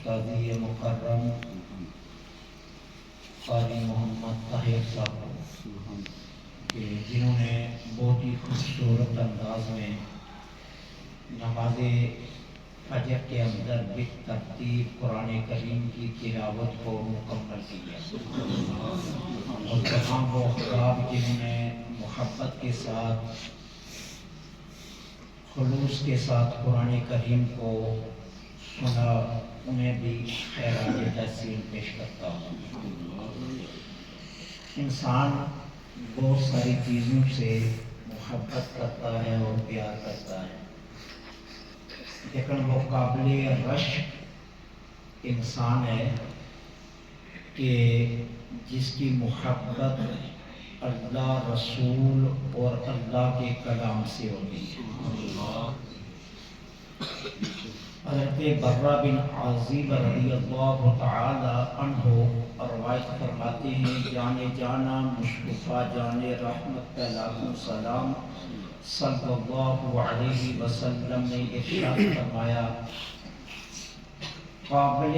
قاضی مکرم قاری محمد طاہر صاحب کہ جنہوں نے بہت ہی خوبصورت انداز میں نماز فجر کے اندر بالترتیب قرآن کریم کی تلاوت کو مکمل کیا، اور تمام وہ احباب جنہوں نے محبت کے ساتھ خلوص کے ساتھ قرآن کریم کو سنا، انہیں بھی خیرات تحسین پیش کرتا ہوں۔ انسان بہت ساری چیزوں سے محبت کرتا ہے اور پیار کرتا ہے، لیکن وہ قابل رشک انسان ہے کہ جس کی محبت اللہ، رسول اور اللہ کے کلام سے ہوتی ہے۔ حضرت برہ بن عازب رضی اللہ تعالی عنہ روایت فرماتے ہیں، جانے جانا مصطفیٰ جانے رحمت لاکھوں سلام صلی اللہ علیہ وسلم نے ارشاد فرمایا، قابل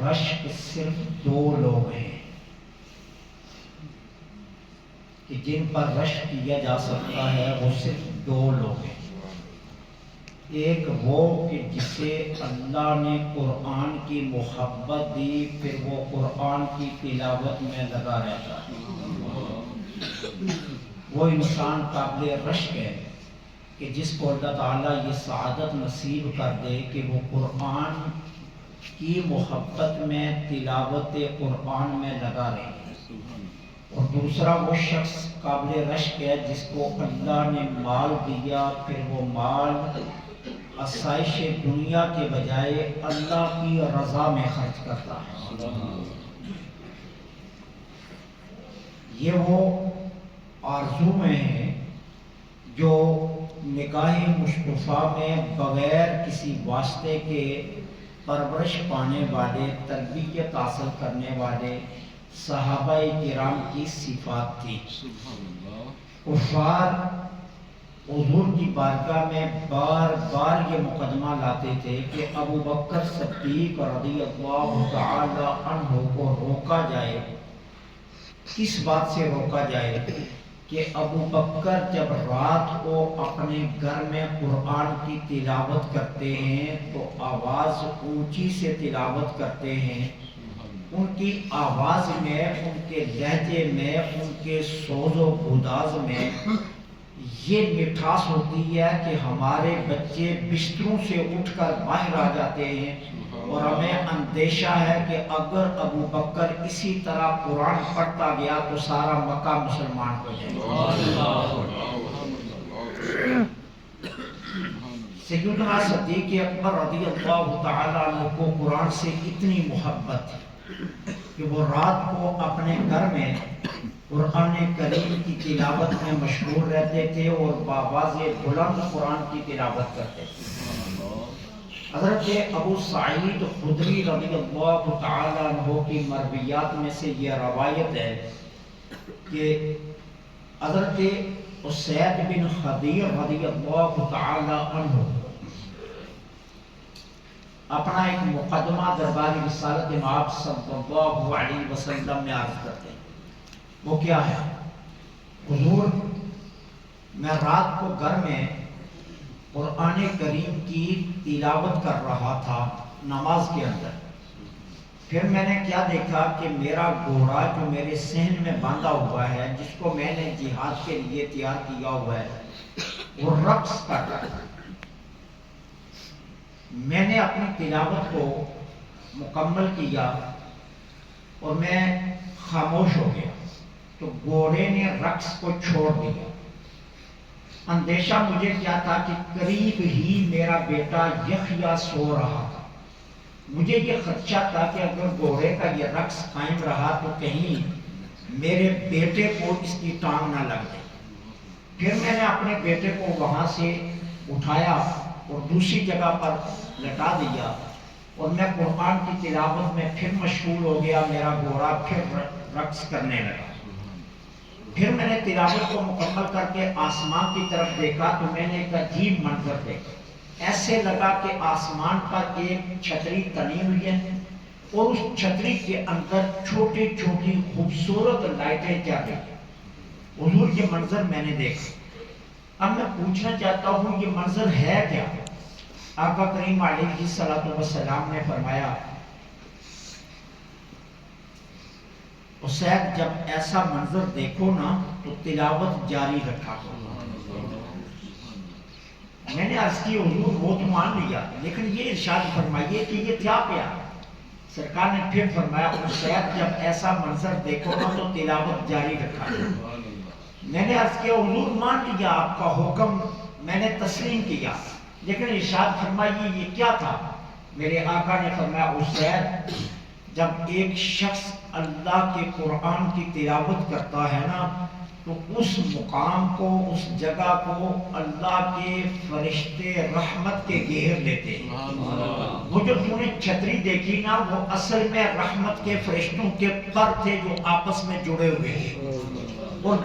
رشک صرف دو لوگ ہیں کہ جن پر رشک کیا جا سکتا ہے، وہ صرف دو لوگ ہیں۔ ایک وہ کہ جسے اللہ نے قرآن کی محبت دی، پھر وہ قرآن کی تلاوت میں لگا رہتا ہے، وہ انسان قابل رشک ہے کہ جس کو اللہ تعالیٰ یہ سعادت نصیب کر دے کہ وہ قرآن کی محبت میں، تلاوت قرآن میں لگا رہے ہیں۔ اور دوسرا وہ شخص قابل رشک ہے جس کو اللہ نے مال دیا، پھر وہ مال آسائش دنیا کے بجائے اللہ کی رضا میں خرچ کرتا ہے۔ یہ وہ آرزو میں ہے جو نگاہ مصطفیٰ میں بغیر کسی واسطے کے پرورش پانے والے، تربیت حاصل کرنے والے صحابہ کرام کی صفات تھی۔ کفار حضور کی بارگاہ میں بار بار یہ مقدمہ لاتے تھے کہ ابو بکر صدیق رضی اللہ تعالی عنہ کو روکا جائے۔ کس بات سے روکا جائے؟ کہ ابو بکر جب رات کو اپنے گھر میں قرآن کی تلاوت کرتے ہیں تو آواز اونچی سے تلاوت کرتے ہیں، ان کی آواز میں، ان کے لہجے میں، ان کے سوز و گداز میں یہ مٹھاس ہوتی ہے کہ ہمارے بچے بستروں سے اٹھ کر باہر آ جاتے ہیں، اور ہمیں اندیشہ ہے کہ اگر ابو بکر اسی طرح قرآن پڑھتا گیا تو سارا مکہ مسلمان ہو جائے گا۔ سیدنا صدیق اکبر رضی اللہ تعالیٰ عنہ کو قرآن سے اتنی محبت تھی کہ وہ رات کو اپنے گھر میں قرآن کریم کی تلاوت میں مشغول رہتے تھے اور بآواز بلند قرآن کی تلاوت کرتے تھے۔ حضرت ابو سعید خدری رضی اللہ تعالیٰ عنہ کی مرویات میں سے یہ روایت ہے کہ حضرت اسید بن خدیر رضی اللہ تعالیٰ عنہ اپنا ایک مقدمہ دربار رسالت مآب صلی اللہ علیہ وسلم میں عرض کرتے ہیں۔ وہ کیا ہے؟ حضور، میں رات کو گھر میں قرآن کریم کی تلاوت کر رہا تھا نماز کے اندر، پھر میں نے کیا دیکھا کہ میرا گھوڑا جو میرے صحن میں باندھا ہوا ہے، جس کو میں نے جہاد کے لیے تیار کیا ہوا ہے، وہ رقص کر رہا ہے۔ میں نے اپنی تلاوت کو مکمل کیا اور میں خاموش ہو گیا تو گھوڑے نے رقص کو چھوڑ دیا۔ اندیشہ مجھے کیا تھا کہ قریب ہی میرا بیٹا یحییٰ سو رہا تھا، مجھے یہ خدشہ تھا کہ اگر گھوڑے کا یہ رقص قائم رہا تو کہیں میرے بیٹے کو اس کی ٹانگ نہ لگ جائے۔ پھر میں نے اپنے بیٹے کو وہاں سے اٹھایا اور دوسری جگہ پر لٹا دیا اور میں قرآن کی تلاوت میں پھر مشغول ہو گیا، میرا گھوڑا پھر رقص کرنے لگا۔ پھر میں نے تلاوت کو مکمل کر کے آسمان کی طرف دیکھا تو میں نے ایک عجیب منظر دیکھا۔ ایسے لگا کہ آسمان پر ایک چھتری تنی ہوئی ہے اور اس چھتری کے اندر چھوٹی چھوٹی خوبصورت لائٹیں جل رہی ہیں۔ حضور یہ منظر میں نے دیکھا۔ اب میں پوچھنا چاہتا ہوں یہ منظر ہے کیا؟ آقا کریم علیہ الصلوۃ والسلام نے فرمایا اسید جب ایسا منظر دیکھو نا تو تلاوت جاری رکھا کرو۔ میں نے عرض کی حضور وہ تو مان لیا لیکن یہ ارشاد فرمائیے کہ یہ کیا پیا؟ سرکار نے پھر فرمایا اسید جب ایسا منظر دیکھو نا تو تلاوت جاری رکھا کرو۔ میں نے عرض کیا حضور مان لیا آپ کا حکم، میں نے تسلیم کیا، لیکن ارشاد فرمائیے یہ کیا تھا؟ میرے آقا نے فرمایا اسید جب ایک شخص اللہ کے قرآن کی تلاوت کرتا ہے نا تو اس مقام کو، اس جگہ کو اللہ کے فرشتے رحمت کے گھیر لیتے ہیں۔ وہ جو تم نے چھتری دیکھی نا وہ اصل میں رحمت کے فرشتوں کے پر تھے جو آپس میں جڑے ہوئے تھے، اور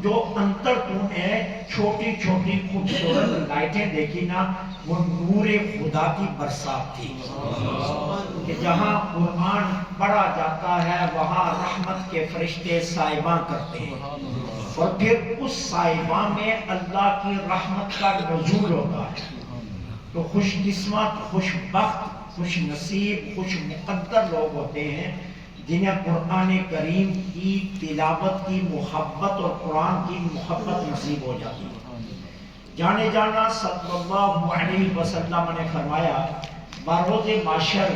جو اندر تم نے چھوٹی چھوٹی خوبصورت لائٹیں دیکھی نا وہ نور خدا کی برسات تھی کہ جہاں قرآن پڑھا جاتا ہے وہاں رحمت کے فرشتے سائباں کرتے ہیں، اور پھر اس سائباں میں اللہ کی رحمت کا نزول ہوتا ہے۔ تو خوش قسمت، خوش بخت، خوش نصیب، خوش مقدر لوگ ہوتے ہیں جنہیں قرآن کریم کی تلاوت کی محبت اور قرآن کی محبت نصیب ہو جاتی ہے۔ جانے جانا صلی اللہ علیہ وسلم نے فرمایا بروز محشر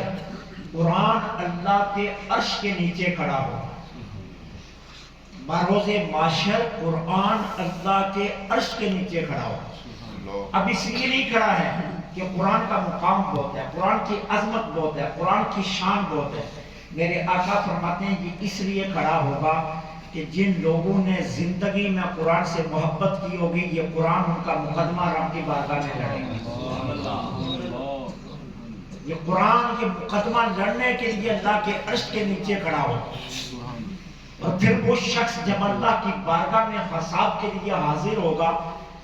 قرآن اللہ کے عرش کے نیچے کھڑا ہوگا۔ بروز محشر قرآن اللہ کے عرش کے نیچے کھڑا ہوگا۔ اب اس لیے نہیں کھڑا ہے کہ قرآن کا مقام بہت ہے، قرآن کی عظمت بہت ہے، قرآن کی شان بہت ہے۔ میرے آقا فرماتے ہیں یہ اس لیے کھڑا ہوگا کہ جن لوگوں نے زندگی میں قرآن سے محبت کی ہوگی یہ قرآن ان کا مقدمہ رب کی بارگاہ میں لڑے گا۔ یہ قرآن یہ مقدمہ لڑنے کے لیے اللہ کے عرش کے نیچے کھڑا ہوگا، اور پھر وہ شخص جب اللہ کی بارگاہ میں حساب کے لیے حاضر ہوگا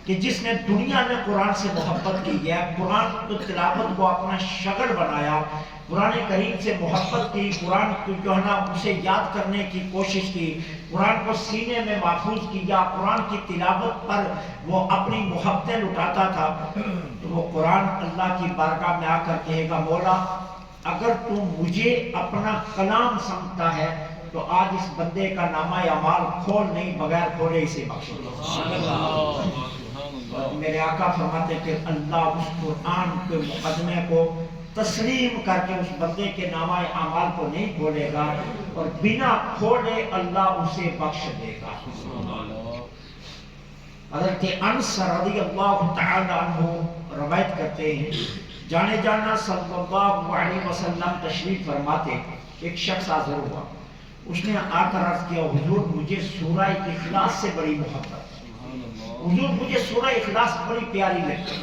کہ جس نے دنیا میں قرآن سے محبت کی ہے، قرآن کو تلاوت کو اپنا شغل بنایا، قرآن کریم سے محبت کی، قرآن کو جو ہے نا اسے یاد کرنے کی کوشش کی، قرآن کو سینے میں محفوظ کیا، قرآن کی تلاوت پر وہ اپنی محبتیں لٹاتا تھا، تو وہ قرآن اللہ کی بارگاہ میں آ کر کہے گا مولا اگر تو مجھے اپنا کلام سمجھتا ہے تو آج اس بندے کا نامہ اعمال کھول نہیں، بغیر کھولے اسے بخش دے۔ میرے آقا فرماتے کہ اللہ اس قرآن کے مقدمے کو تسلیم کر کے اس بندے کے نامہ اعمال کو نہیں کھولے گا، اور بنا کھولے اللہ اسے بخش دے گا۔ حضرت انس رضی اللہ تعالی عنہ روایت کرتے ہیں جانے جانا صلی اللہ علیہ وسلم تشریف فرماتے، ایک شخص حاضر ہوا، اس نے آ کر عرض کیا حضور مجھے سورہ اخلاص سے بڑی محبت، حضور مجھے سورہ اخلاص بڑی پیاری لگتی،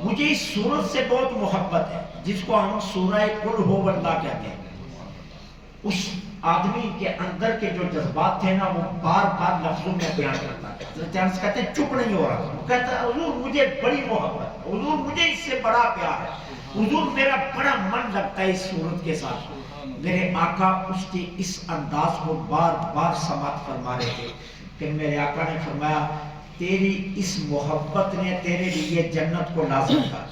مجھے اس سورت سے بہت محبت ہے جس کو ہم سورہ قل ہو اللہ کہتے ہیں۔ اس آدمی کے اندر کے جو جذبات تھے نا وہ بار بار لفظوں میں بیان کرتا ہے۔ حضرت انس کہتے ہیں چپ نہیں ہو رہا، وہ کہتا ہے حضور مجھے بڑی محبت، حضور مجھے اس سے بڑا پیار ہے، حضور میرا بڑا من لگتا ہے اس سورت کے ساتھ۔ میرے آقا اس کے اس انداز کو بار بار سماعت فرما رہے تھے، پھر میرے آقا نے فرمایا تیری اس محبت نے تیرے لیے جنت کو لازم کر۔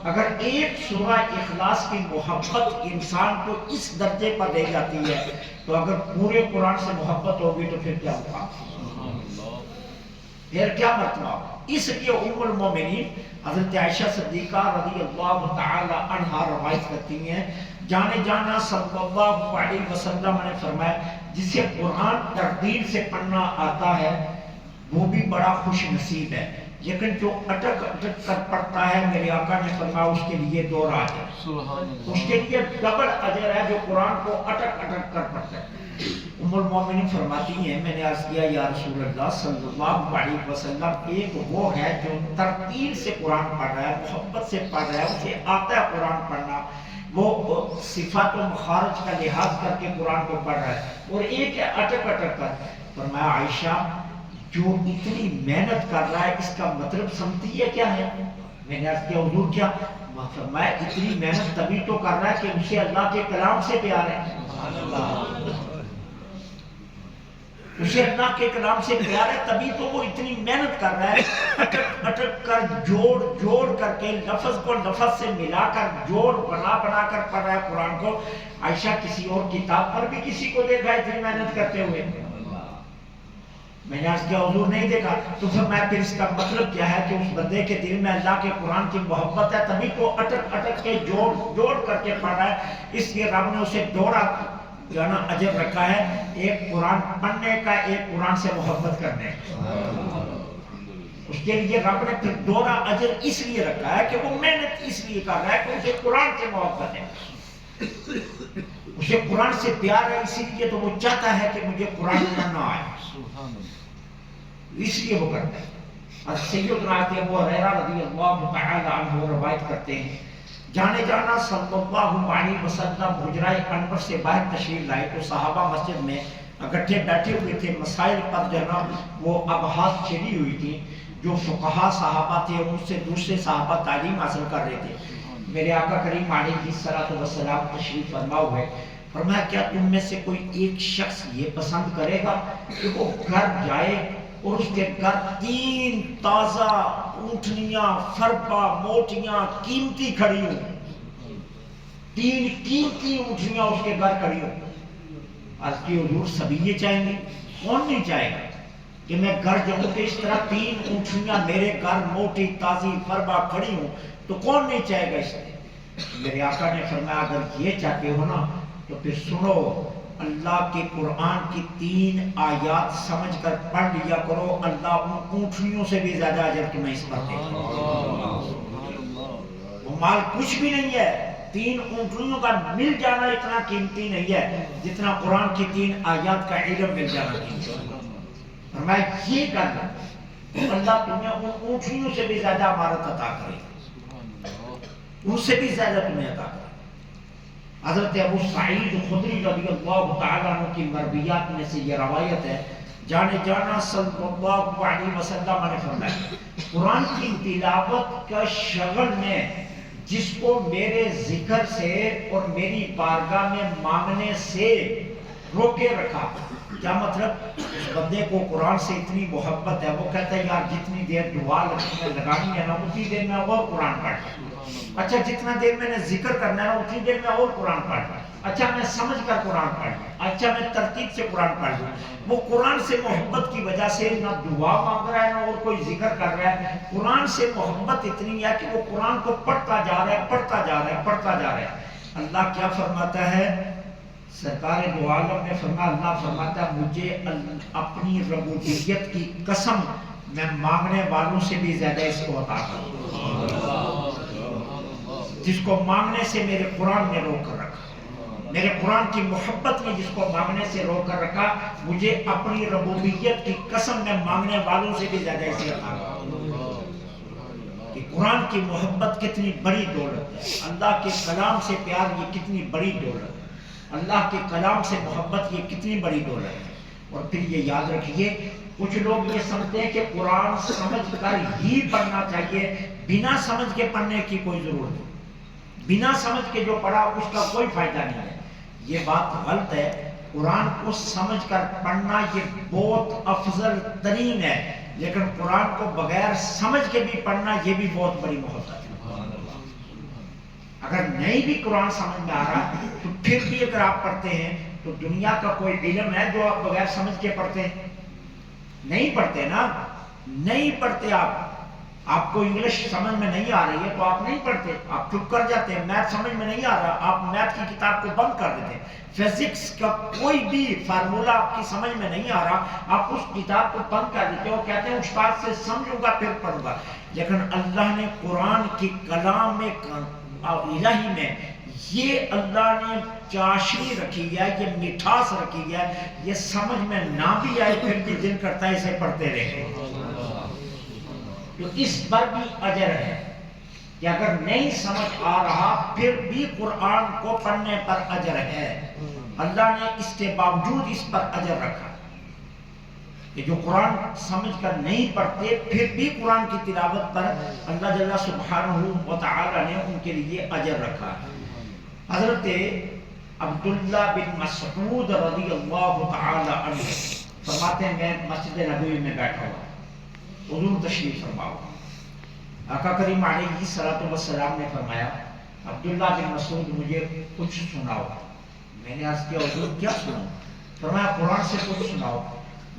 اگر ایک سورہ اخلاص کی محبت انسان کو اس درجے پر لے جاتی ہے تو اگر پورے قرآن سے محبت ہوگی تو پھر کیا ہوگا، پھر کیا مرتبہ ہوگا۔ اس لیے ام المومنین حضرت عائشہ صدیقہ رضی اللہ تعالی عنہا روایت کرتی ہیں جانے جانا صلی اللہ علیہ وسلم نے فرمایا جسے قرآن ترتیل سے پڑھنا آتا ہے وہ بھی بڑا خوش نصیب ہے، لیکن جو اٹک اٹک کر پڑھتا ہے میرے آقا نے فرمایا اس کے لیے دو راج ہے، اس کے لیے ڈبل اجر ہے جو قرآن کو اٹک اٹک کر پڑھتا ہے۔ ام المومنین فرماتی ہیں میں نے عرض کیا یا رسول اللہ صلی اللہ علیہ وسلم ایک وہ ہے جو ترتیل سے قرآن پڑھ رہا ہے، محبت سے پڑھ رہا ہے، اسے آتا ہے قرآن پڑھنا، وہ صفات و مخارج کا لحاظ کر کے قرآن کو پڑھ رہا ہے، اور ایک ہے اٹک اٹک کر۔ فرمایا عائشہ جو اتنی محنت کر رہا ہے اس کا مطلب سمجھتی ہے کیا ہے؟ میں نے عرض کیا حضور کیا؟ میں اتنی محنت تبھی تو کر رہا ہے کہ اسے اللہ کے کلام سے پیار ہے، اسے اللہ کے کلام سے پیار ہے، تبھی تو وہ اتنی محنت کر رہا ہے، اٹک اٹک کر جوڑ جوڑ کر کے لفظ کو لفظ سے ملا کر جوڑ بنا بنا کر پڑھ رہا ہے قرآن کو۔ عائشہ کسی اور کتاب پر بھی کسی کو دیکھا ہے اتنی محنت کرتے ہوئے؟ میں نے عرض کیا حضور نہیں دیکھا۔ تو پھر اس کا مطلب کیا ہے کہ اس بندے کے دل میں اللہ کے قرآن کی محبت ہے، تبھی تو اٹک اٹک کے جوڑ جوڑ کر کے پڑھ رہا ہے۔ اس لیے رب نے اسے دوہرا جو ہے نا اجر رکھا ہے، ایک قرآن پڑھنے کا، ایک قرآن سے محبت کرنے کا۔ اس کے لیے رب نے پھر دوہرا اجر اس لیے رکھا ہے کہ وہ محنت اس لیے کر رہا ہے کہ اسے قرآن سے محبت ہے، اسے قرآن سے پیار ہے، اسی لیے تو وہ چاہتا ہے کہ مجھے قرآن پڑھنا آئے، اس لیے وہ کرتا ہے۔ اور سیدنا ابو ہریرہ رضی اللہ تعالی عنہ روایت کرتے ہیں، جانے جانا صلی اللہ علیہ وسلم حجرہ انور سے باہر تشریف لائے تو صحابہ مسجد میں اکٹھے بیٹھے ہوئے تھے، مسائل پر جو ہے نا وہ ابحاث چھڑی ہوئی تھی، جو فقہا صحابہ تھے ان سے دوسرے صحابہ تعلیم حاصل کر رہے تھے۔ میرے آقا کریم علیہ الصلوۃ والسلام تشریف فرما ہوئے، فرمایا کیا تم میں سے کوئی ایک شخص یہ پسند کرے گا کہ وہ گھر جائے اور اس کے گھر 3 تازہ اونٹنیاں فربا موٹیاں قیمتی کھڑی ہوں، 3 قیمتی اونٹنیاں اس کے گھر کھڑی ہوں؟ عرض کی حضور سبھی یہ چاہیں گے؟ کون نہیں چاہے گا کہ میں گھر جاؤں کہ اس طرح 3 اونٹنیاں میرے گھر موٹی تازی فربا کھڑی ہوں؟ تو کون نہیں چاہے گا اس سے؟ میرے آقا نے فرمایا اگر یہ چاہتے ہو نا تو پھر سنو، اللہ کے قرآن کی 3 آیات سمجھ کر پڑھ لیا کرو، اللہ ان اونٹنیوں سے بھی زیادہ اجر تمہیں اس پر دے گا۔ وہ مال کچھ بھی نہیں ہے، 3 اونٹنیوں کا مل جانا اتنا قیمتی نہیں ہے جتنا قرآن کی 3 آیات کا علم مل جانا قیمتی ہے۔ فرمایا یہ کرنا اللہ تمہیں ان اونٹنیوں سے بھی زیادہ امارت عطا کرے، ان سے بھی زیادہ تمہیں عطا کرے۔ حضرت ابو سعید خدری رضی اللہ تعالیٰ عنہ کی مرویات میں سے یہ روایت ہے، جانے جانا صلی اللہ علیہ وسلم نے فرمایا قرآن کی تلاوت کا شغل میں جس کو میرے ذکر سے اور میری بارگاہ میں مانگنے سے روکے رکھا۔ کیا مطلب؟ اس بندے کو قرآن سے اتنی محبت ہے، وہ کہتا ہے یار جتنی دیر دعا لگانی ہے نا اتنی دیر میں اور قرآن پڑھ، اچھا جتنا دیر میں نے ذکر کرنا ہے نا اتنی دیر میں اور قرآن پڑھ، اچھا میں سمجھ کر قرآن پڑھ، اچھا میں ترتیب سے قرآن پڑھ۔ وہ قرآن سے محبت کی وجہ سے نہ دعا مانگ رہا ہے نہ اور کوئی ذکر کر رہا ہے، قرآن سے محبت اتنی ہے کہ وہ قرآن کو پڑھتا جا رہا ہے، پڑھتا جا رہا ہے، پڑھتا جا رہا ہے۔ اللہ کیا فرماتا ہے؟ سرکار دو عالم نے فرمایا، اللہ فرماتا ہے مجھے اپنی ربوبیت کی قسم میں مانگنے والوں سے بھی زیادہ اس کو عطا کروں، جس کو مانگنے سے میرے قرآن نے روک کر رکھا، میرے قرآن کی محبت نے جس کو مانگنے سے روک کر رکھا، مجھے اپنی ربوبیت کی قسم میں مانگنے والوں سے بھی زیادہ اسے عطا کروں۔ کہ قرآن کی محبت کتنی بڑی دولت ہے، اللہ کے کلام سے پیار یہ کتنی بڑی دولت ہے، اللہ کے کلام سے محبت یہ کتنی بڑی دولت ہے۔ اور پھر یہ یاد رکھیے کچھ لوگ یہ سمجھتے ہیں کہ قرآن سمجھ کر ہی پڑھنا چاہیے، بنا سمجھ کے پڑھنے کی کوئی ضرورت نہیں، بنا سمجھ کے جو پڑھا اس کا کوئی فائدہ نہیں ہے۔ یہ بات غلط ہے، قرآن کو سمجھ کر پڑھنا یہ بہت افضل ترین ہے، لیکن قرآن کو بغیر سمجھ کے بھی پڑھنا یہ بھی بہت بڑی محبت ہے۔ اگر نہیں بھی قرآن سمجھ میں آ رہا تو پھر بھی اگر آپ پڑھتے ہیں تو دنیا کا کوئی علم ہے جو آپ بغیر سمجھ کے پڑھتے ہیں؟ نہیں پڑھتے نا، نہیں پڑھتے آپ کو انگلش سمجھ میں نہیں آ رہی ہے تو آپ نہیں پڑھتے، آپ چپ کر جاتے ہیں۔ میتھ سمجھ میں نہیں آ رہا، آپ میتھ کی کتاب کو بند کر دیتے ہیں۔ فزکس کا کوئی بھی فارمولہ آپ کی سمجھ میں نہیں آ رہا، آپ اس کتاب کو بند کر دیتے ہیں اور کہتے ہیں استاد سے سمجھوں گا پھر پڑھوں گا۔ لیکن اللہ نے قرآن کی کلام میں الہی میں یہ اللہ نے چاشنی رکھی ہے، یہ مٹھاس رکھی ہے، یہ سمجھ میں نہ بھی آئے پھر بھی دل کرتا ہے اسے پڑھتے رہے، تو اس پر بھی اجر ہے کہ اگر نہیں سمجھ آ رہا پھر بھی قرآن کو پڑھنے پر اجر ہے، اللہ نے اس کے باوجود اس پر اجر رکھا۔ کہ جو قرآن سمجھ کر نہیں پڑھتے پھر بھی قرآن کی تلاوت پر اللہ جل سبحانہ و تعالی نے ان کے لیے اجر رکھا ہے۔ حضرت عبداللہ بن مسعود رضی اللہ تعالی عنہ فرماتے ہیں میں مسجد نبوی میں بیٹھا ہوا، حضور تشریف فرماؤ، آقا کریم علیہ الصلوۃ والسلام نے فرمایا عبداللہ بن مسعود مجھے کچھ سناؤ۔ میں نے عرض کیا حضور کیا سناؤ؟ فرمایا قرآن سے کچھ سناؤ۔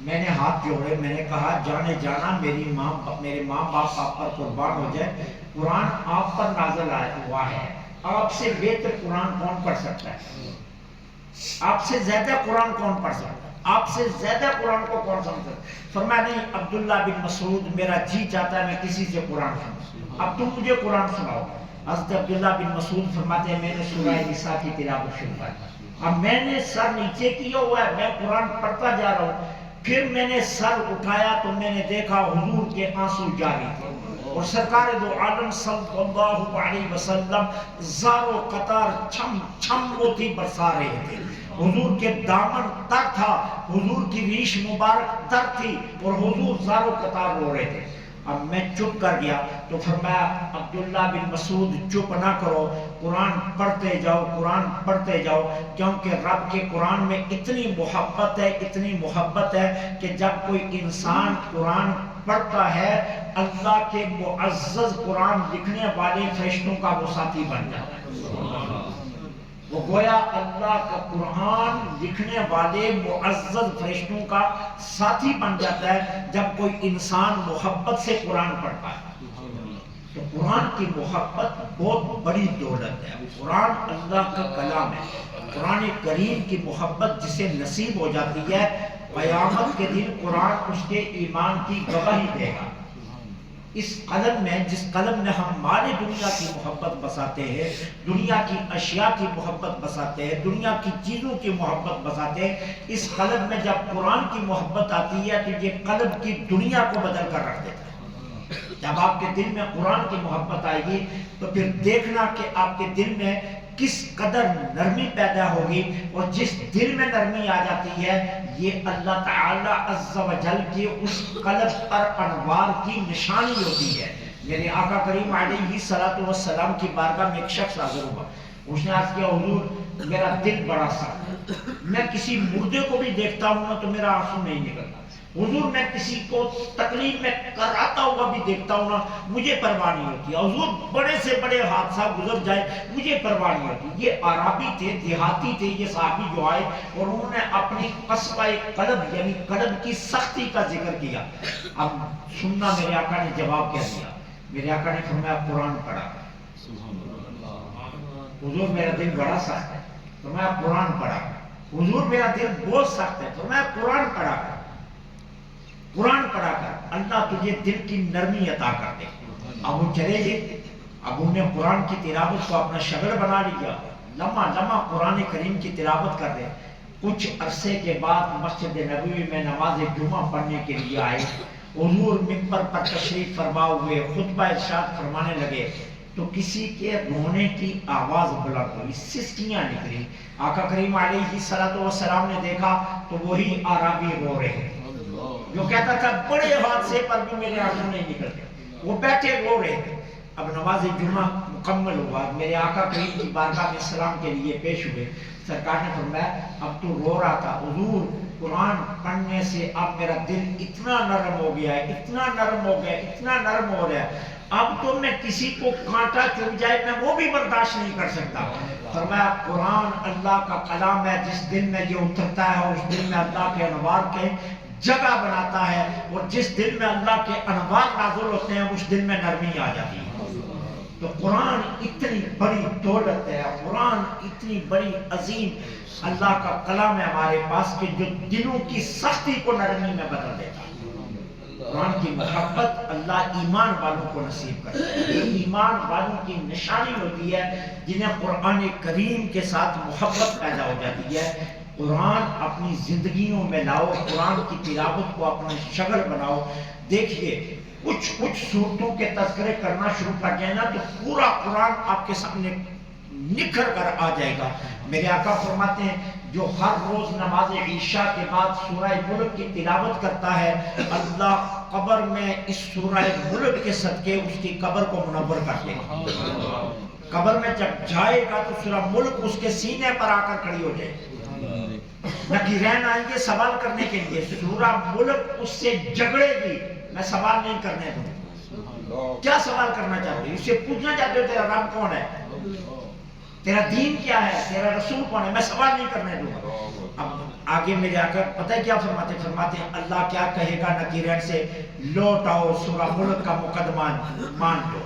میں نے ہاتھ جوڑے، میں نے کہا جانے جانا میرے ماں باپ آپ پر قربان ہو جائے، قرآن آپ پر نازل ہوا ہے، آپ سے بہتر قرآن کون پڑھ سکتا ہے؟ آپ سے زیادہ قرآن کون پڑھ سکتا ہے؟ آپ سے زیادہ قرآن کو کون سمجھتا ہے؟ فرمایا نہیں عبداللہ بن مسعود میرا جی چاہتا ہے میں کسی سے قرآن سنوں، اب تم مجھے قرآن سناؤ۔ حضرت عبداللہ بن مسعود فرماتے ہیں میں نے سورہ نساء کی تلاوت شروع کی، اب میں نے سر نیچے کیا ہوا ہے، میں قرآن پڑھتا جا رہا ہوں، پھر میں نے سر اٹھایا تو میں نے دیکھا حضور کے آنسو جاری تھے اور سرکار دو عالم صلی اللہ علیہ وسلم زارو قطار چھم چھم موتی برسا رہے تھے، حضور کے دامن تر تھا، حضور کی ریش مبارک تر تھی اور حضور زارو قطار رو رہے تھے۔ اب میں چپ کر گیا تو فرمایا عبداللہ بن مسعود چپ نہ کرو، قرآن پڑھتے جاؤ، قرآن پڑھتے جاؤ، کیونکہ رب کے قرآن میں اتنی محبت ہے، اتنی محبت ہے کہ جب کوئی انسان قرآن پڑھتا ہے اللہ کے معزز قرآن لکھنے والے فرشتوں کا وہ ساتھی بن جاتا ہے، وہ گویا اللہ کا قرآن لکھنے والے معزز فرشتوں کا ساتھی بن جاتا ہے جب کوئی انسان محبت سے قرآن پڑھتا ہے۔ تو قرآن کی محبت بہت بڑی دولت ہے، قرآن اللہ کا کلام ہے، قرآن کریم کی محبت جسے نصیب ہو جاتی ہے قیامت کے دن قرآن اس کے ایمان کی گواہی دے گا۔ اس قلم میں جس قلم میں ہم مال دنیا کی محبت بساتے ہیں، دنیا کی اشیاء کی محبت بساتے ہیں، دنیا کی چیزوں کی محبت بساتے ہیں، اس قلم میں جب قرآن کی محبت آتی ہے تو یہ قلم کی دنیا کو بدل کر رکھ دیتا ہے۔ جب آپ کے دل میں قرآن کی محبت آئے گی تو پھر دیکھنا کہ آپ کے دل میں کس قدر نرمی پیدا ہوگی، اور جس دل میں نرمی آ جاتی ہے یہ اللہ تعالی عز و جل کی اس قلب پر انوار کی نشانی ہوتی ہے۔ میرے آقا کریم علیہ الصلوۃ والسلام کی بارگاہ میں ایک شخص حاضر ہوا، اس نے عرض کیا حضور میرا دل بڑا سخت ہے، میں کسی مردے کو بھی دیکھتا ہوں نا تو میرا آنسو نہیں نکلتا، حضور میں کسی کو تکلیف میں کراتا ہوا بھی دیکھتا ہوں نا مجھے پرواہ نہیں ہوتی، حضور بڑے سے بڑے حادثہ گزر جائے مجھے پرواہ نہیں ہوتی۔ یہ عربی تھے، دیہاتی تھے یہ صحابی جو آئے اور انہوں نے اپنی قصبہ قلب یعنی قلب کی سختی کا ذکر کیا۔ اب سننا میرے آقا نے جواب کیا دیا، میرے آقا نے فرمایا قرآن پڑھا۔ حضور میرا دل بڑا سخت ہے، فرمایا قرآن پڑھا۔ حضور میرا دل بہت سخت ہے، فرمایا قرآن پڑھا کر، قرآن پڑھا کر اللہ تجھے دل کی نرمی عطا کر دے۔ اب وہ چلے گئے، اب انہوں نے قرآن کی تلاوت کو اپنا شغل بنا لیا، لمحہ لمحہ قرآن کریم کی تلاوت کر رہے۔ کچھ عرصے کے بعد مسجد نبوی میں نماز جمعہ پڑھنے کے لیے آئے، حضور منبر پر تشریف فرما ہوئے خطبہ ارشاد فرمانے لگے تو کسی کے رونے کی آواز بلند ہوئی، سسکیاں نکلی۔ آقا کریم علیہ الصلوۃ والسلام نے دیکھا تو وہی اعرابی رو رہے جو کہتا تھا بڑے حادثے پر بھی میرے آنسو نہیں نکلتے، وہ بیٹھے رو رہے تھے۔ اب نماز جمعہ مکمل ہوا، میرے آقا کریم کی بارگاہ میں سلام کے لیے پیش ہوئے، سرکار نے فرمایا اب تو رو رہا تھا، حضور قرآن پڑھنے سے اب میرا دل اتنا نرم ہو گیا ہے، اتنا نرم ہو گیا، اتنا نرم ہو رہا ہے، اب تو میں کسی کو کانٹا چبھ جائے میں وہ بھی برداشت نہیں کر سکتا۔ فرمایا قرآن اللہ کا کلام ہے، جس دل میں یہ اترتا ہے اس دل میں اللہ کے انوار کے جگہ بناتا ہے، اور جس دل میں اللہ کے انوار نازل ہوتے ہیں اس دل میں نرمی آ جاتی ہے۔ تو قرآن اتنی بڑی دولت ہے، قرآن اتنی بڑی عظیم اللہ کا کلام ہے ہمارے پاس کہ جو دلوں کی سختی کو نرمی میں بدل دیتا ہے۔ قرآن کی محبت اللہ ایمان والوں کو نصیب کرتا ہے، یہ ایمان والوں کی نشانی ہوتی ہے جنہیں قرآن کریم کے ساتھ محبت پیدا ہو جاتی ہے۔ قرآن اپنی زندگیوں میں لاؤ، قرآن کی تلاوت کو اپنا شغل بناؤ۔ دیکھیے کچھ صورتوں کے تذکرے کرنا شروع کر جائیں نا تو پورا قرآن آپ کے سامنے نکھر کر آ جائے گا۔ میرے آقا فرماتے ہیں جو ہر روز نماز عشاء کے بعد سورہ ملک کی تلاوت کرتا ہے، اللہ قبر میں اس سورہ ملک کے صدقے اس کی قبر کو منور کر دے گا۔ قبر میں جب جائے گا تو سورہ ملک اس کے سینے پر آ کر کھڑی ہو جائے گی، نکیرین آئیں گے سوال کرنے کے لیے، سورہ ملک اس سے جھگڑے گی، میں سوال نہیں کرنے دوں۔ کیا سوال کرنا چاہتے ہو؟ اس سے پوچھنا چاہتے ہو تیرا رب کون ہے، تیرا دین کیا ہے، تیرا رسول کون ہے، میں سوال نہیں کرنے دوں گا۔ اب آگے میرے آقا پتہ ہے کیا فرماتے ہیں، اللہ کیا کہے گا نکیرین سے، لوٹ آؤ سورہ ملک کا مقدمہ مان لو،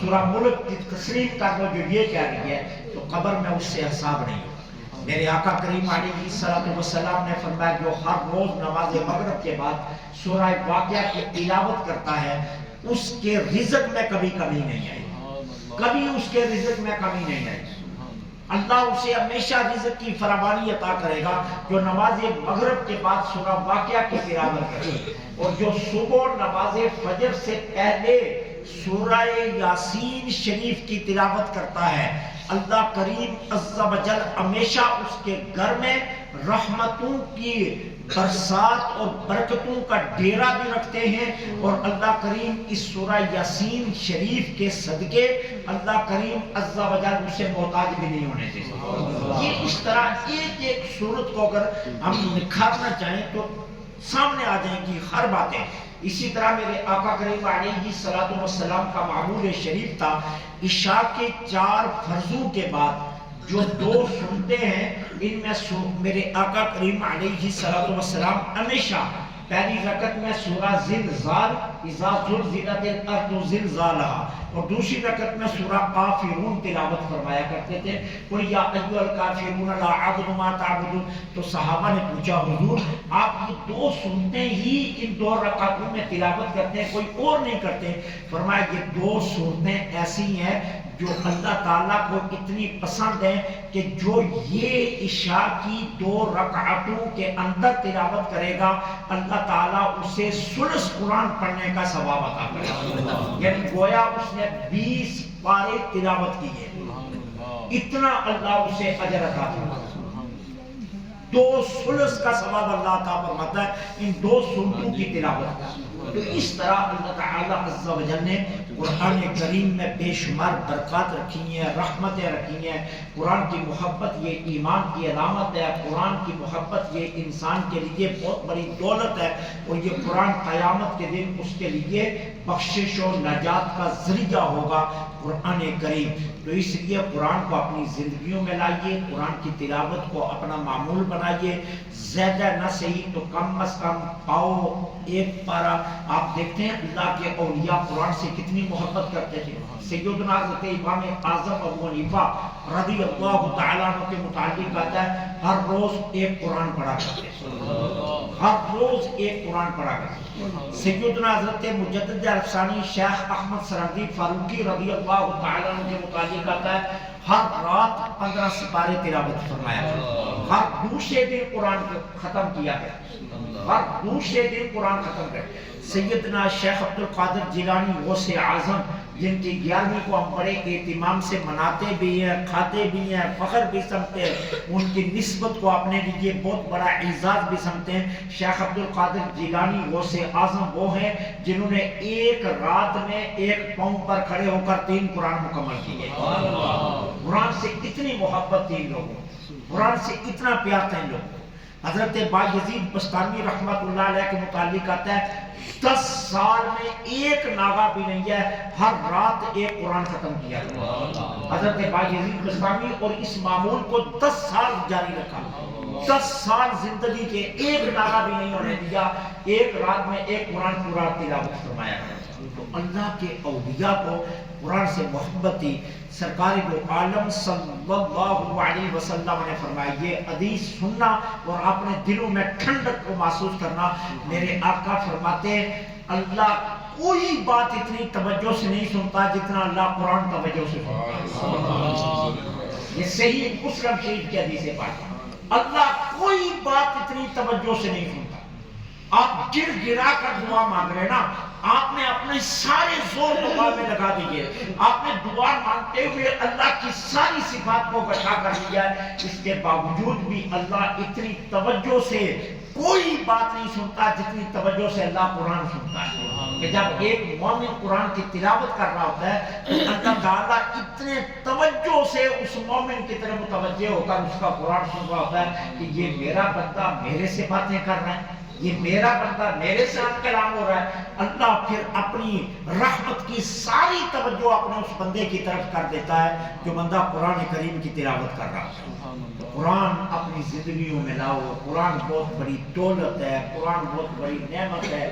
سورہ ملک کی تسلیم کر لو جو یہ کہہ رہی ہے، تو قبر میں اس سے حساب نہیں ہوگا۔ میرے آقا کریم علیہ السلام نے فرمایا جو ہر روز نماز مغرب کے بعد سورہ واقعہ کی تلاوت کرتا ہے، اس کے رزق میں کبھی کمی نہیں آئی، کبھی اس کے رزق میں کمی نہیں آئی۔ اللہ اسے ہمیشہ رزق کی فراوانی عطا کرے گا جو نماز مغرب کے بعد سورہ واقعہ کی تلاوت کرے، اور جو صبح نماز فجر سے پہلے سورہ یاسین شریف کی تلاوت کرتا ہے، اللہ کریم عز و جل ہمیشہ اس کے گھر میں رحمتوں کی برسات اور برکتوں کا ڈیرا بھی رکھتے ہیں، اور اللہ کریم اس سورہ یاسین شریف کے صدقے اللہ کریم عز و جل اسے محتاج بھی نہیں ہونے دیتے۔ یہ اس طرح ایک ایک صورت کو اگر ہم نکھارنا چاہیں تو سامنے آ جائیں گی ہر باتیں۔ اسی طرح میرے آقا کریم علیہ السلام کا معمول شریف تھا، عشاء کے 4 فرضوں کے بعد جو 2 سنتے ہیں، ان میں میرے آقا کریم علیہ السلام ہمیشہ پہلی رکعت میں سورہ زلزال اذا زلزلت الارض زلزالہا، اور دوسری رکعت میں سورہ کافرون تلاوت فرمایا کرتے تھے، قل یا ایھا الکافرون لا اعبد ما تعبدون۔ تو صحابہ نے پوچھا حضور آپ یہ 2 سنتے ہی ان 2 رکعتوں میں تلاوت کرتے ہیں، کوئی اور نہیں کرتے؟ فرمایا یہ 2 سورتیں ایسی ہیں جو اللہ تعالیٰ کو اتنی پسند ہیں کہ جو یہ عشاء کی 2 رکعتوں کے اندر تلاوت کرے گا، اللہ تعالیٰ اسے ثلث قرآن پڑھنے کا ثواب عطا کرے گا، یعنی گویا اس نے 20 پارے تلاوت کی ہے، اتنا اللہ اسے اجر عطا کرے گا۔ 2 ثلث کا ثواب اللہ عطا فرماتا ہے ان 2 سورتوں کی تلاوت کا۔ تو اس طرح اللہ تعالیٰ عز و جل نے قرآن کریم میں بے شمار برکات رکھی ہیں، رحمتیں رکھی ہیں۔ قرآن کی محبت یہ ایمان کی علامت ہے، قرآن کی محبت یہ انسان کے لیے بہت بڑی دولت ہے، اور یہ قرآن قیامت کے دن اس کے لیے بخشش و نجات کا ذریعہ ہوگا، قرآن کریم۔ تو اس لیے قرآن کو اپنی زندگیوں میں لائیے، قرآن کی تلاوت کو اپنا معمول بنائیے، زیادہ نہ صحیح تو کم از کم پاؤ 1 پارہ۔ آپ دیکھتے ہیں اللہ کے اولیاء قرآن سے کتنی محبت کرتے تھے۔ سیدنا حضرت امام اعظم ابو حنیفہ رضی اللہ تعالیٰ عنہ کے متعلق آتا ہے ہر روز 1 قرآن پڑھا کرتے تھے، ہر روز 1 قرآن پڑھا کرتے تھے۔ سیدنا حضرت مجدد عرفانی شیخ احمد سرندی فاروقی رضی اللہ تعالیٰ عنہ کے متعلق آتا ہے ہر رات 15 سپارے تلاوت فرمایا کرتے، ہر دوسرے دن قرآن ختم کیا کرتے، ہر دوسرے دن قرآن ختم کرتے۔ سیدنا شیخ عبد القادر جیلانی غوث اعظم جن کی 11ویں کو ہم بڑے اہتمام سے مناتے بھی ہیں، کھاتے بھی ہیں، فخر بھی سمجھتے ہیں، ان کی نسبت کو اپنے لیے بہت بڑا اعزاز بھی سمجھتے ہیں۔ شیخ عبد القادر جیلانی غوث اعظم وہ ہیں جنہوں نے 1 رات میں 1 پاؤں پر کھڑے ہو کر 3 قرآن مکمل کیے۔ قرآن سے اتنی محبت تھی ان لوگوں، قرآن سے اتنا پیار تھا ان لوگوں۔ حضرت بایزید بستانی رحمت اللہ علیہ کے متعلق آتا ہے 10 سال میں 1 ناغہ بھی نہیں ہے، ہر رات 1 قرآن ختم کیا۔ حضرت بایزید بستانی اور اس معمول کو 10 سال جاری رکھا، 10 سال زندگی کے 1 ناغہ بھی نہیں ہونے دیا، 1 رات میں 1 قرآن پورا تلاوت فرمایا۔ تو اللہ کے اولیاء کو قرآن سے محبت تھی۔ سرکار دو عالم صلی اللہ علیہ وسلم نے فرمایا یہ حدیث سننا اور اپنے دلوں میں ٹھنڈک کو محسوس کرنا۔ میرے آقا فرماتے ہیں اللہ کوئی بات اتنی توجہ سے نہیں سنتا جتنا اللہ قرآن توجہ سے سنتا۔ یہ صحیح مسلم شریف کی حدیث ہے پاک، اللہ کوئی بات اتنی توجہ سے نہیں سنتا۔ آپ گر گرا کر دعا مانگ رہے نا، آپ نے اپنے سارے زور دعا میں لگا دیے، آپ نے دعا مانگتے ہوئے اللہ کی ساری صفات کو اکٹھا کر لیا ہے، اس کے باوجود بھی اللہ اتنی توجہ سے کوئی بات نہیں سنتا جتنی توجہ سے اللہ قرآن سنتا ہے، کہ جب ایک مومن قرآن کی تلاوت کر رہا ہوتا ہے تو اللہ تعالیٰ اتنے توجہ سے اس مومن کی طرف متوجہ ہو کر اس کا قرآن سن رہا ہوتا ہے کہ یہ میرا بندہ میرے سے باتیں کر رہا ہے، یہ میرا بندہ میرے ساتھ کلام ہو رہا ہے۔ اللہ پھر اپنی رحمت کی ساری توجہ اپنے اس بندے کی طرف کر دیتا ہے جو بندہ قرآن کریم کی تلاوت کر رہا ہے۔ قرآن اپنی زندگیوں میں لاؤ، قرآن بہت بڑی دولت ہے، قرآن بہت بڑی نعمت ہے۔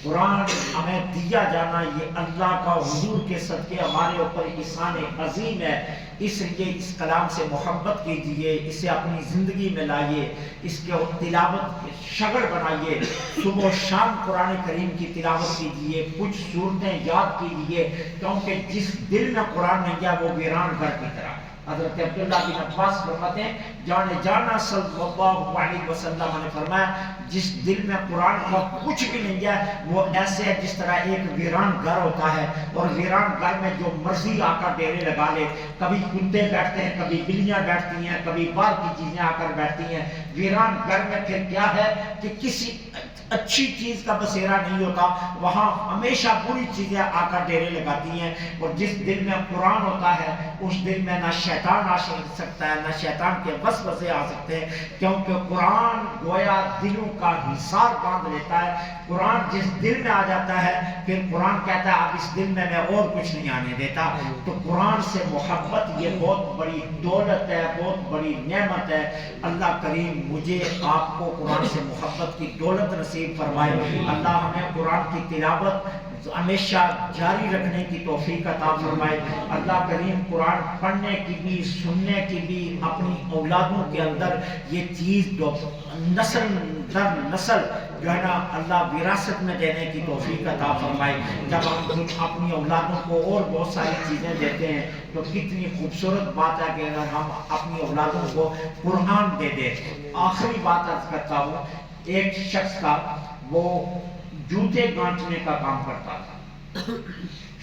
قرآن ہمیں دیا جانا یہ اللہ کا حضور کے صدقے ہمارے اوپر احسان عظیم ہے، اس لیے اس کلام سے محبت کیجئے، اسے اپنی زندگی میں لائیے، اس کے تلاوت شغل بنائیے، صبح و شام قرآن کریم کی تلاوت کیجئے، کچھ صورتیں یاد کیجئے، کیونکہ جس دل میں قرآن نہیں ہے وہ ویران گھر کی طرح۔ حضرت عبداللہ بن عباس فرماتے ہیں جانا صلی اللہ علیہ وسلم نے فرمایا جس دل میں قرآن کا کچھ بھی نہیں ہے وہ ایسے ہے جس طرح ایک ویران گھر ہوتا ہے، اور ویران گھر میں جو مرضی آ کر ڈیرے لگا لے، کبھی کتے بیٹھتے ہیں، کبھی بلیاں بیٹھتی ہیں، کبھی باہر کی چیزیں آ کر بیٹھتی ہیں۔ ویران گھر میں پھر کیا ہے کہ کسی اچھی چیز کا بسیرا نہیں ہوتا، وہاں ہمیشہ بری چیزیں آ کر ڈیرے لگاتی ہیں، اور جس دل میں قرآن ہوتا ہے اس دل میں نہ شیطان آ سکتا ہے، نہ شیطان کے وسوسے آ سکتے ہیں، کیونکہ قرآن گویا دلوں کا حصار باندھ لیتا ہے۔ قرآن جس دل میں آ جاتا ہے پھر قرآن کہتا ہے اب اس دل میں اور کچھ نہیں آنے دیتا۔ تو قرآن سے محبت یہ بہت بڑی دولت ہے، بہت بڑی نعمت ہے۔ اللہ کریم مجھے آپ کو قرآن سے محبت کی دولت نصیب فرمائے۔ اللہ ہمیں قرآن کی تلاوت ہمیشہ جاری رکھنے کی توفیق عطا فرمائے۔ اللہ کریم قرآن پڑھنے کی بھی سننے کی بھی اپنی اولادوں کے اندر یہ چیز نسل در نسل جو ہے نا اللہ وراثت میں دینے کی توفیق عطا فرمائے۔ جب ہم اپنی اولادوں کو اور بہت ساری چیزیں دیتے ہیں تو کتنی خوبصورت بات ہے کہ اگر ہم اپنی اولادوں کو قرآن دے دیں۔ آخری بات عرض کرتا ہوں، ایک شخص تھا وہ جوتے گانٹنے کا کام کرتا تھا،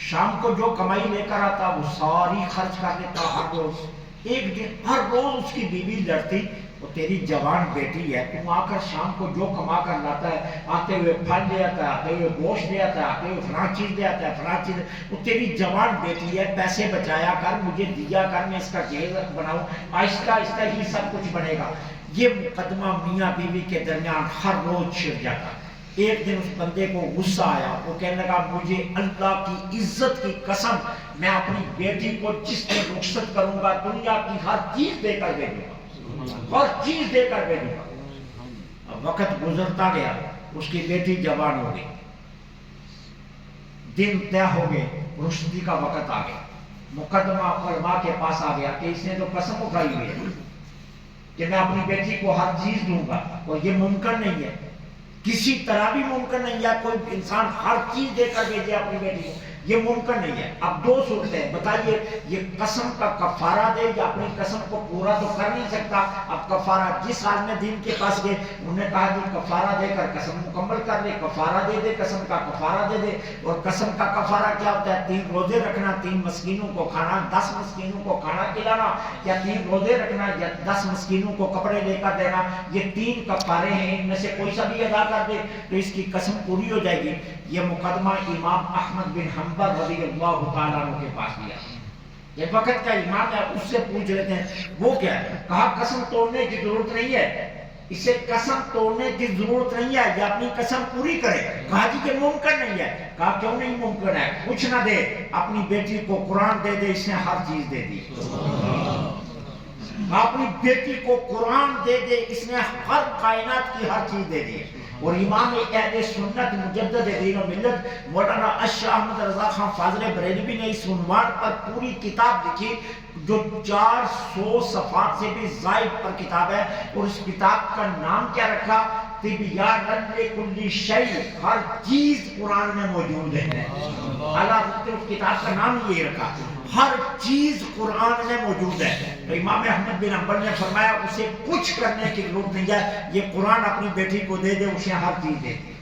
شام کو جو کمائی لے کر آتا وہ ساری خرچ کر دیتا ہر روز۔ ایک دن ہر روز اس کی بیوی لڑتی، وہ تیری جوان بیٹی ہے، تم آ کر شام کو جو کما کر لاتا ہے، آتے ہوئے پھل لے آتا ہے، آتے ہوئے گوشت لے آتا ہے، آتے ہوئے فلاں چیز لے آتا ہے، فلاں چیز، وہ تیری جوان بیٹی ہے، پیسے بچایا کر، مجھے دیا کر، میں اس کا جہیز بناؤں، آہستہ آہستہ ہی سب کچھ بنے گا۔ یہ مقدمہ میاں بیوی کے درمیان ہر روز چھڑ جاتا۔ ایک دن اس بندے کو غصہ آیا، وہ کہنے لگا مجھے اللہ کی عزت کی قسم میں اپنی بیٹی کو جس دن رخصت کروں گا دنیا کی ہر چیز دے کر بھیجوں گا، ہر چیز دے کر بھیجوں گا۔ وقت گزرتا گیا، اس کی بیٹی جوان ہو گئی، دن طے ہو گئے، رخصتی کا وقت آ گیا، مقدمہ علماء کے پاس آ گیا کہ اس نے تو قسم اٹھائی ہوئی ہے کہ میں اپنی بیٹی کو ہر چیز دوں گا، اور یہ ممکن نہیں ہے، کسی طرح بھی ممکن نہیں ہے کوئی انسان ہر چیز دے کر بھیجے اپنی بیٹی کو، یہ ممکن نہیں ہے۔ اب دو صورتیں بتائیے، یہ قسم کا کفارہ دے یا اپنی قسم کو پورا تو کر نہیں سکتا، اب کفارہ جس حال میں دین کے پاس گئے انہوں نے کہا کہ کفارہ دے کر قسم مکمل کر لے، کفارہ دے دے، قسم کا کفارہ دے دے۔ اور قسم کا کفارہ کیا ہوتا ہے؟ 3 روزے رکھنا، 3 مسکینوں کو کھانا، 10 مسکینوں کو کھانا کھلانا، یا 3 روزے رکھنا یا 10 مسکینوں کو کپڑے لے کر دینا، یہ 3 کفارے ہیں، ان میں سے کوئی سا بھی ادا کر دے تو اس کی قسم پوری ہو جائے گی۔ یہ مقدمہ امام احمد بن حنبل رضی اللہ تعالیٰ عنہ کے پاس گیا، یہ وقت کا امام ہے، اس سے پوچھ لیتے ہیں وہ کیا ہے؟ کہا قسم توڑنے کی ضرورت نہیں ہے، اسے قسم توڑنے کی ضرورت نہیں ہے، یہ اپنی قسم پوری کرے۔ کہا جی یہ ممکن نہیں ہے۔ کہا کیوں نہیں ممکن ہے؟ کچھ نہ دے، اپنی بیٹی کو قرآن دے دے، اس نے ہر چیز دے دی۔ اپنی بیٹی کو قرآن دے دے، اس نے ہر کائنات کی ہر چیز دے دی۔ اور امام اہل سنت مجدد دین و ملت مولانا اشرف احمد رضا خان فاضل بریلوی نے اس عنوان پر پوری کتاب لکھی جو 400 صفحات سے بھی زائد پر کتاب ہے، اور اس کتاب کا نام کیا رکھا؟ طبیان لکل شیء، ہر چیز قرآن میں موجود ہے۔ اعلیٰ حضرت نے اس کتاب کا نام یہ رکھا، ہر چیز قرآن میں موجود ہے۔ تو امام احمد بن حنبل نے فرمایا اسے کچھ کرنے کی ضرورت نہیں ہے، یہ قرآن اپنی بیٹی کو دے دے، اسے ہر چیز دے دے۔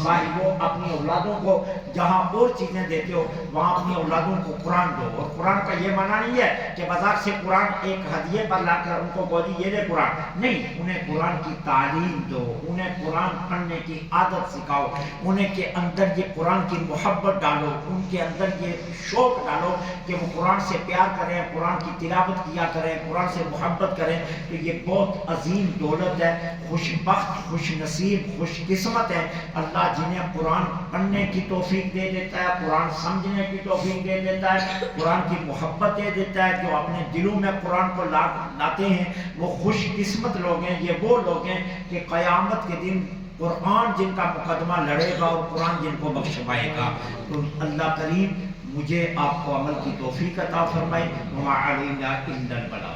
صاحبوں اپنی اولادوں کو جہاں اور چیزیں دیتے ہو وہاں اپنی اولادوں کو قرآن دو. اور قرآن کا یہ معنی نہیں ہے کہ بازار سے قرآن ایک ہدیے پر لا کر ان کو بولی یہ لے قرآن. نہیں, انہیں قرآن کی تعلیم دو, انہیں قرآن پڑھنے کی عادت سکھاؤ, انہیں کے اندر یہ قرآن کی محبت ڈالو, ان کے اندر یہ شوق ڈالو کہ وہ قرآن سے پیار کریں, قرآن کی تلاوت کیا کریں, قرآن سے محبت کریں. تو یہ بہت عظیم دولت ہے. خوش بخت, خوش نصیب, خوش قسمت ہے اللہ جنہیں قرآن پڑھنے کی توفیق دے دیتا ہے, قرآن سمجھنے کی توفیق دے دیتا ہے, قرآن کی محبت دے دیتا ہے. جو اپنے دلوں میں قرآن کو لاتے ہیں وہ خوش قسمت لوگ ہیں. یہ وہ لوگ ہیں کہ قیامت کے دن قرآن جن کا مقدمہ لڑے گا اور قرآن جن کو بخشوائے گا. تو اللہ کریم مجھے آپ کو عمل کی توفیق عطا فرمائے. وما علینا الا البلاغ.